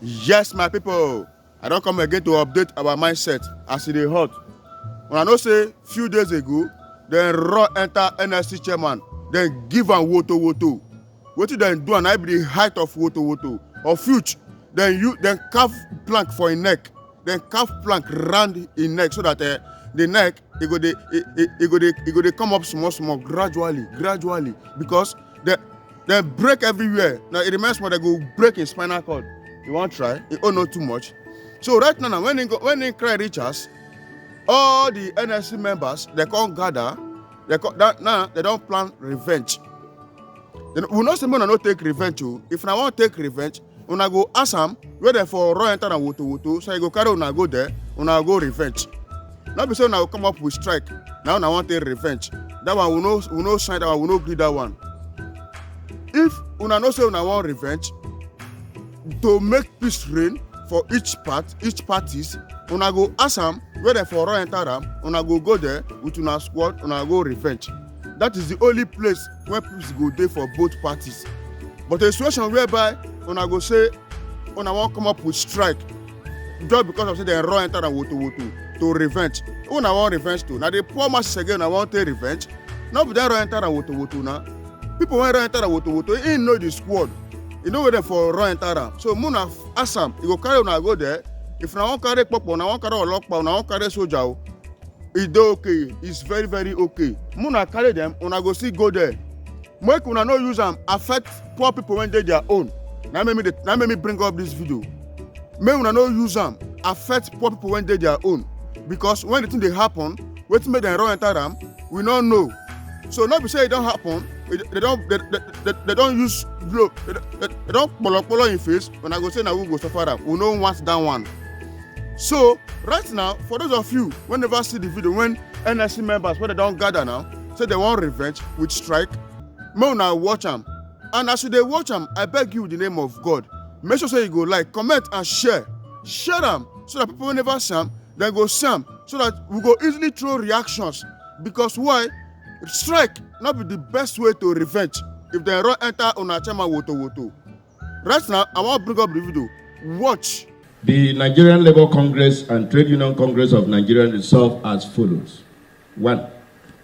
Yes, my people, I don't come again to update our mindset as it is hot. When I know say few days ago, then raw enter NLC chairman, then give am woto. Wetin dem do and I be the height of woto. Of future, then carve plank for a neck, then carve plank round in neck so that the neck it go dey come up small gradually because they break everywhere. Now it reminds me they go break in spinal cord. You want try? It all not too much. So right now when they cry reach us, all the NLC members they can't gather. Now they don't plan revenge. We not say una no take revenge. If I want take revenge, una go ask am where they for raw enter and woto. So you go carry una go there, una go revenge. Not be say una go come up with strike. Now una want take revenge. That one we no sign that one, we no agree that one. If una no say una want revenge, to make peace reign for each parties, una go ask am where they for raw enter am, una go there with una squad, una go revenge. That is the only place where peace go dey for both parties. But a situation whereby una go say una wan come up with strike just because of say they raw enter and woto to revenge. Una wan revenge too. Now the poor masses again I want take revenge. Not be that raw enter and woto now. People when raw enter and woto, he know the squad. You know where they for raw enter am. So muna ask am, you go carry una go there. If una wan carry popo, una wan carry olokpa, una wan carry soldier, it's okay. It's very, very okay. Muna carry them, una go still go there. Make una no use them affect poor people when they their own. Now make me bring up this video. Make una no use them affect poor people when they their own. Because when the thing they happen, wetin make them run enter them, we don't know. So not be say it don't happen. They don't use blow. They don't polo in face. When I go say now we go suffer them. We know what's that one. So right now, for those of you when never see the video, when NLC members when they don't gather now, say they want revenge with strike, may una watch them. And as you they watch them, I beg you in the name of God, make sure say you go like, comment and share them so that people will never see them, then go see them so that we go easily throw reactions. Because why? Strike not be the best way to revenge if they run enter on a chairman woto. Right now, I want to bring up the video. Watch. The Nigerian Labour Congress and Trade Union Congress of Nigeria resolve as follows. 1.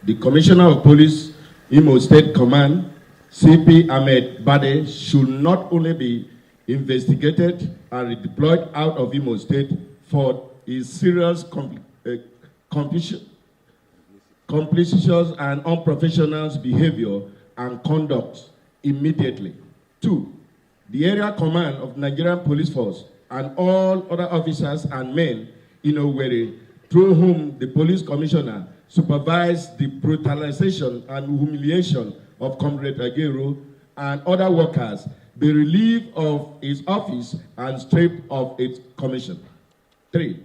The Commissioner of Police, Imo State Command, CP Ahmed Bade, should not only be investigated and redeployed out of Imo State for his serious complicitious and unprofessional behavior and conduct immediately. 2. The area command of Nigerian Police Force and all other officers and men in Owerri, through whom the police commissioner supervised the brutalization and humiliation of Comrade Ajaero and other workers, be relieved of his office and stripped of its commission. 3.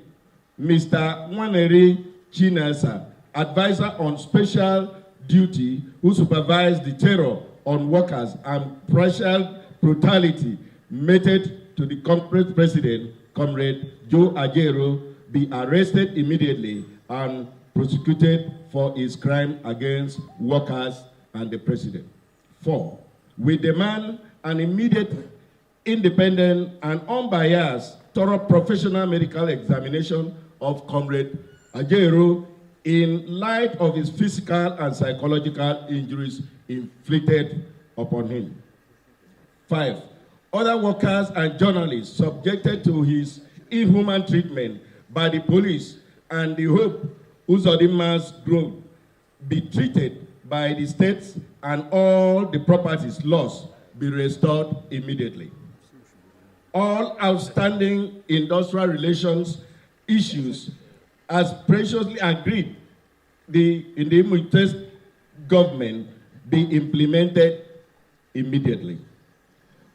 Mr. Nwaneri Chinasa, advisor on special duty, who supervised the terror on workers and partial brutality meted to the corporate president, Comrade Joe Ajaero, be arrested immediately and prosecuted for his crime against workers and the president. 4. We demand an immediate, independent, and unbiased, thorough professional medical examination of Comrade Ajaero in light of his physical and psychological injuries inflicted upon him. 5. Other workers and journalists subjected to his inhuman treatment by the police and the Hope Uzodima's group be treated by the states and all the properties lost be restored immediately. All outstanding industrial relations issues as previously agreed in the Imo State government be implemented immediately.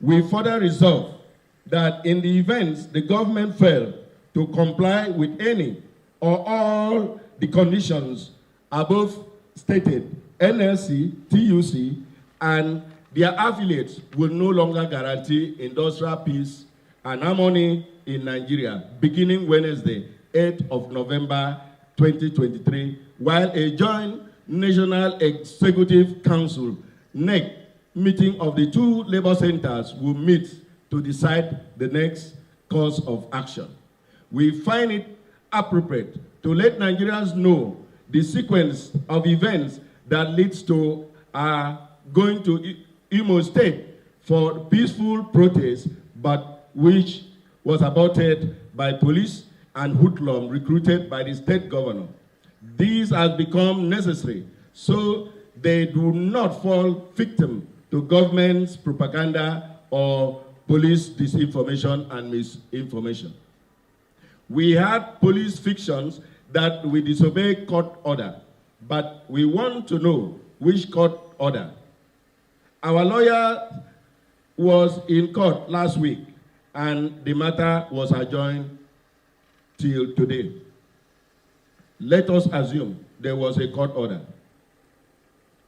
We further resolve that in the events the government failed to comply with any or all the conditions above stated, NLC, TUC, and their affiliates will no longer guarantee industrial peace and harmony in Nigeria beginning Wednesday, 8th of November 2023, while a joint National Executive Council, NEC, meeting of the two labor centers will meet to decide the next course of action. We find it appropriate to let Nigerians know the sequence of events that leads to going to Imo State for peaceful protest, but which was aborted by police and hoodlum recruited by the state governor. These has become necessary so they do not fall victim to government's propaganda or police disinformation and misinformation. We had police fictions that we disobey court order, but we want to know which court order. Our lawyer was in court last week and the matter was adjourned till today. Let us assume there was a court order.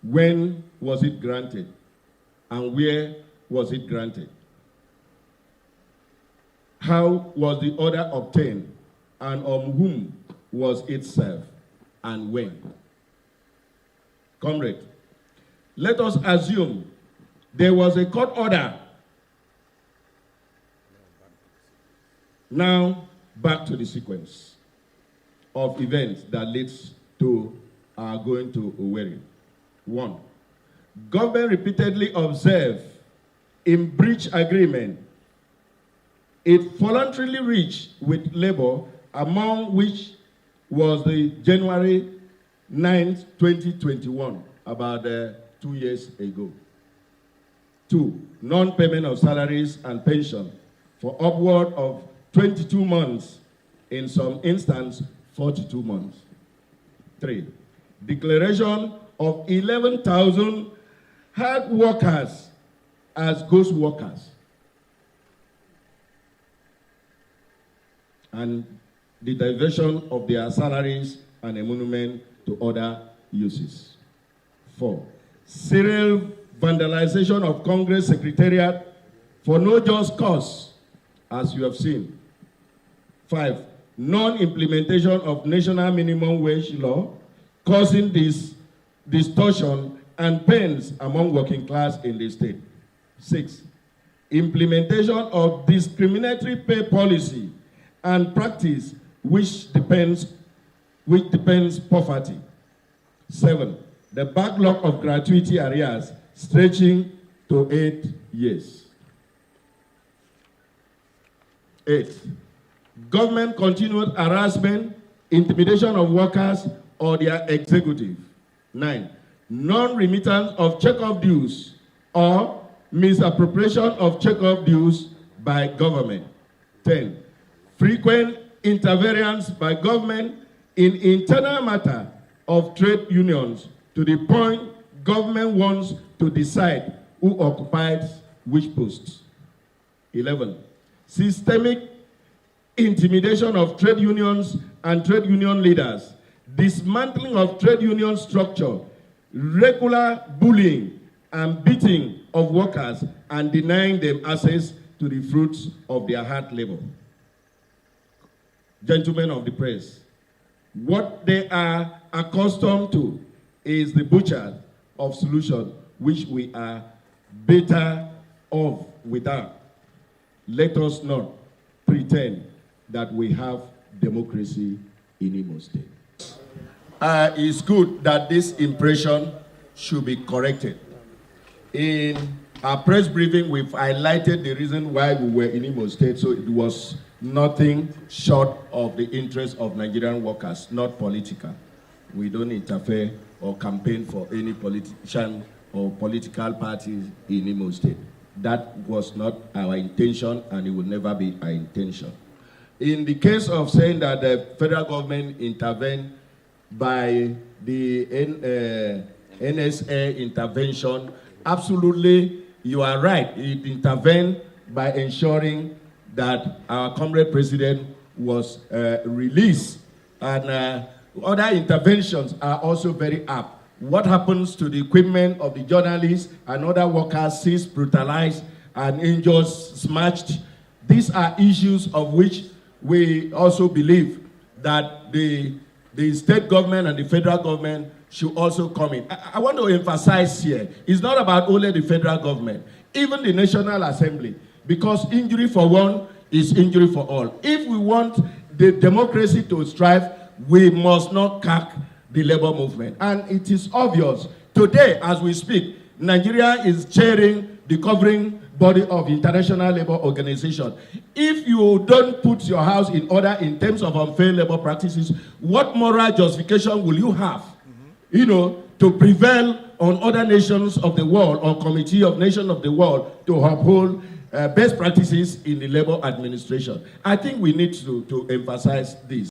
When was it granted? And where was it granted? How was the order obtained? And on whom was it served? And when? Comrade, let us assume there was a court order. Now, back to the sequence of events that leads to our going to Owerri. 1. Government repeatedly observed in breach agreement it voluntarily reached with labor, among which was the January 9th, 2021, about 2 years ago. 2. Non-payment of salaries and pension for upward of 22 months, in some instances, 42 months. 3. Declaration of 11,000 hard workers as ghost workers. And the diversion of their salaries and emolument to other uses. 4. Serial vandalization of Congress Secretariat for no just cause, as you have seen. 5. Non-implementation of national minimum wage law, causing this distortion and pains among working class in the state. 6. Implementation of discriminatory pay policy and practice which depends poverty. 7. The backlog of gratuity arrears stretching to 8 years. 8. Government continued harassment, intimidation of workers or their executive. 9. Non-remittance of check-off dues or misappropriation of check-off dues by government. 10. Frequent interference by government in internal matter of trade unions to the point government wants to decide who occupies which posts. 11. Systemic intimidation of trade unions and trade union leaders, dismantling of trade union structure, regular bullying and beating of workers and denying them access to the fruits of their hard labor. Gentlemen of the press, what they are accustomed to is the butcher of solution, which we are better off without. Let us not pretend that we have democracy in Imo State. It's good that this impression should be corrected. In our press briefing, we've highlighted the reason why we were in Imo State, so it was nothing short of the interest of Nigerian workers, not political. We don't interfere or campaign for any politician or political parties in Imo State. That was not our intention, and it will never be our intention. In the case of saying that the federal government intervened by the NSA intervention, absolutely, you are right. It intervened by ensuring that our comrade president was released. And other interventions are also very apt. What happens to the equipment of the journalists and other workers seized, brutalized, and injured, smashed? These are issues of which we also believe that the state government and the federal government should also come in. I want to emphasize here, it's not about only the federal government, even the National Assembly, because injury for one is injury for all. If we want the democracy to strive, we must not cack the labor movement. And it is obvious. Today, as we speak, Nigeria is chairing the governing body of International Labour Organization. If you don't put your house in order in terms of unfair labor practices, what moral justification will you have, to prevail on other nations of the world or Committee of Nations of the world to uphold best practices in the labor administration? I think we need to emphasize this.